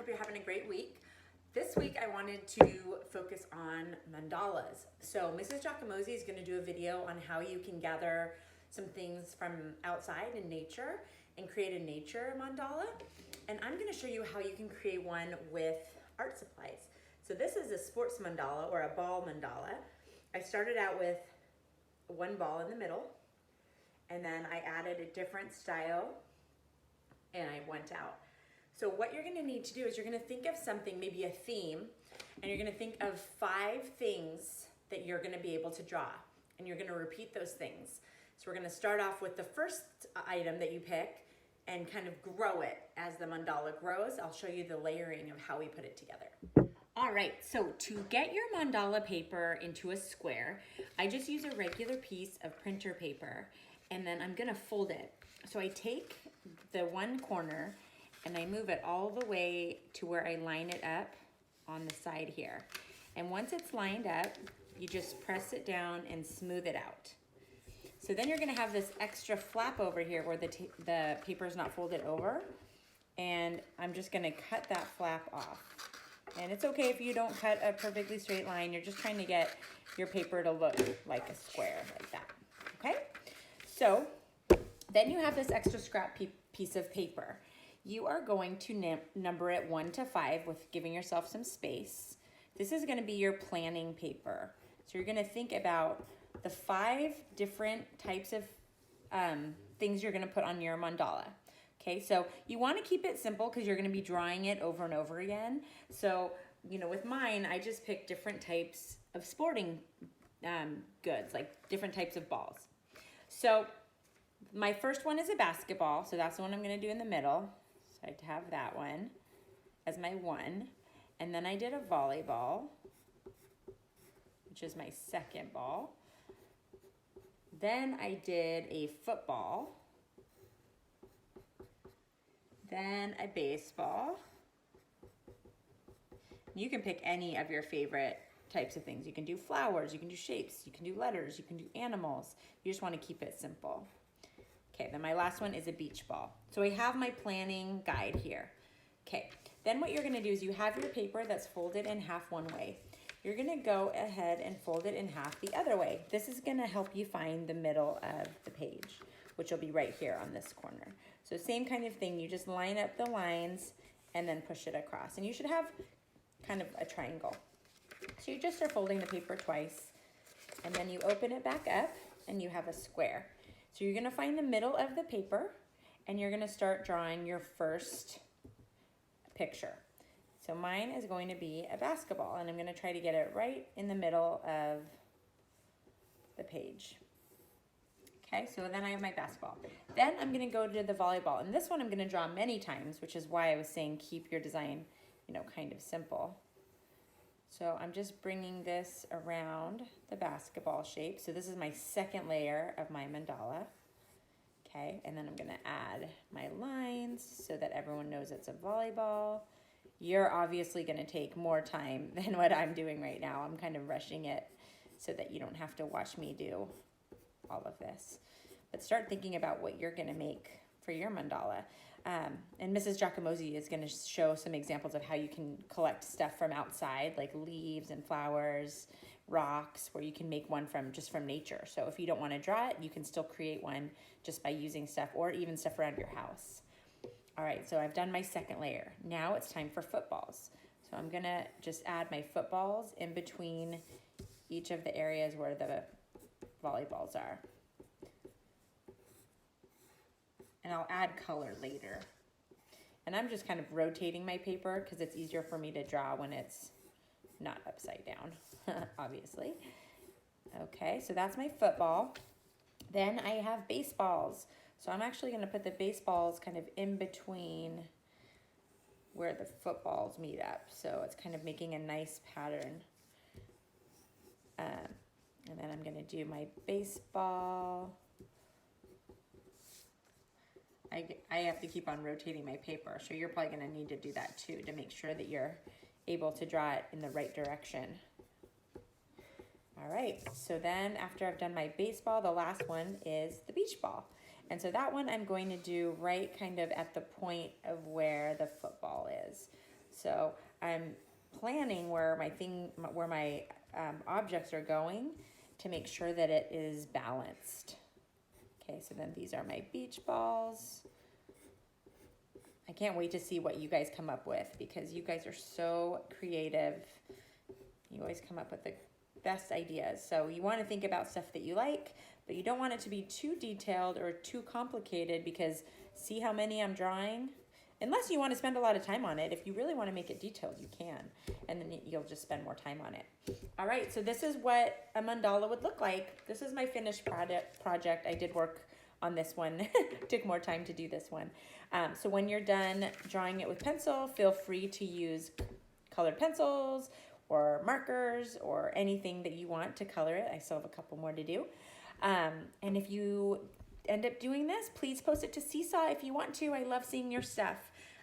hope you're having a great week. This week I wanted to focus on mandalas. So Mrs. Giacomozzi is going to do a video on how you can gather some things from outside in nature and create a nature mandala. And I'm going to show you how you can create one with art supplies. So this is a sports mandala or a ball mandala. I started out with one ball in the middle, and then I added a different style and I went out. So what you're gonna need to do is you're gonna think of something, maybe a theme, and you're gonna think of 5 things that you're gonna be able to draw, and you're gonna repeat those things. So we're gonna start off with the first item that you pick and kind of grow it as the mandala grows. I'll show you the layering of how we put it together. All right, so to get your mandala paper into a square, I just use a regular piece of printer paper, and then I'm gonna fold it. So I take the one corner and I move it all the way to where I line it up on the side here. And once it's lined up, you just press it down and smooth it out. So then you're gonna have this extra flap over here where the paper is not folded over, and I'm just gonna cut that flap off. And it's okay if you don't cut a perfectly straight line, you're just trying to get your paper to look like a square, like that, okay? So then you have this extra scrap piece of paper. You are going to number it 1 to 5 with giving yourself some space. This is gonna be your planning paper. So you're gonna think about the 5 different types of things you're gonna put on your mandala. Okay, so you wanna keep it simple because you're gonna be drawing it over and over again. So, you know, with mine, I just picked different types of sporting goods, like different types of balls. So my first one is a basketball, so that's the one I'm gonna do in the middle. So I have that one as my 1. And then I did a volleyball, which is my second ball. Then I did a football. Then a baseball. You can pick any of your favorite types of things. You can do flowers, you can do shapes, you can do letters, you can do animals. You just want to keep it simple. Okay, then my last one is a beach ball. So I have my planning guide here. Okay, then what you're gonna do is you have your paper that's folded in half one way. You're gonna go ahead and fold it in half the other way. This is gonna help you find the middle of the page, which will be right here on this corner. So same kind of thing, you just line up the lines and then push it across. And you should have kind of a triangle. So you just are folding the paper twice, and then you open it back up and you have a square. So you're gonna find the middle of the paper and you're gonna start drawing your first picture. So mine is going to be a basketball, and I'm gonna try to get it right in the middle of the page. Okay, so then I have my basketball. Then I'm gonna go to the volleyball, and this one I'm gonna draw many times, which is why I was saying keep your design, you know, kind of simple. So I'm just bringing this around the basketball shape. So this is my second layer of my mandala. Okay, and then I'm gonna add my lines so that everyone knows it's a volleyball. You're obviously gonna take more time than what I'm doing right now. I'm kind of rushing it so that you don't have to watch me do all of this. But start thinking about what you're gonna make for your mandala. And Mrs. Giacomozzi is gonna show some examples of how you can collect stuff from outside, like leaves and flowers, rocks, where you can make one just from nature. So if you don't wanna draw it, you can still create one just by using stuff, or even stuff around your house. All right, so I've done my second layer. Now it's time for footballs. So I'm gonna just add my footballs in between each of the areas where the volleyballs are. And I'll add color later. And I'm just kind of rotating my paper because it's easier for me to draw when it's not upside down, obviously. Okay, so that's my football. Then I have baseballs. So I'm actually gonna put the baseballs kind of in between where the footballs meet up. So it's kind of making a nice pattern. And then I'm gonna do my baseball. I have to keep on rotating my paper, so you're probably gonna need to do that too to make sure that you're able to draw it in the right direction. All right, so then after I've done my baseball, the last one is the beach ball. And so that one I'm going to do right kind of at the point of where the football is. So I'm planning where my objects are going to make sure that it is balanced. Okay, so then these are my beach balls. I can't wait to see what you guys come up with because you guys are so creative. You always come up with the best ideas. So you want to think about stuff that you like, but you don't want it to be too detailed or too complicated because see how many I'm drawing? Unless you want to spend a lot of time on it. If you really want to make it detailed, you can. And then you'll just spend more time on it. All right, so this is what a mandala would look like. This is my finished project. I did work on this one. Took more time to do this one. So when you're done drawing it with pencil, feel free to use colored pencils or markers or anything that you want to color it. I still have a couple more to do. And if you end up doing this, please post it to Seesaw if you want to. I love seeing your stuff.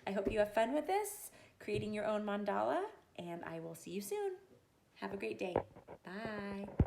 I hope you have fun with this, creating your own mandala, and I will see you soon. Have a great day. Bye.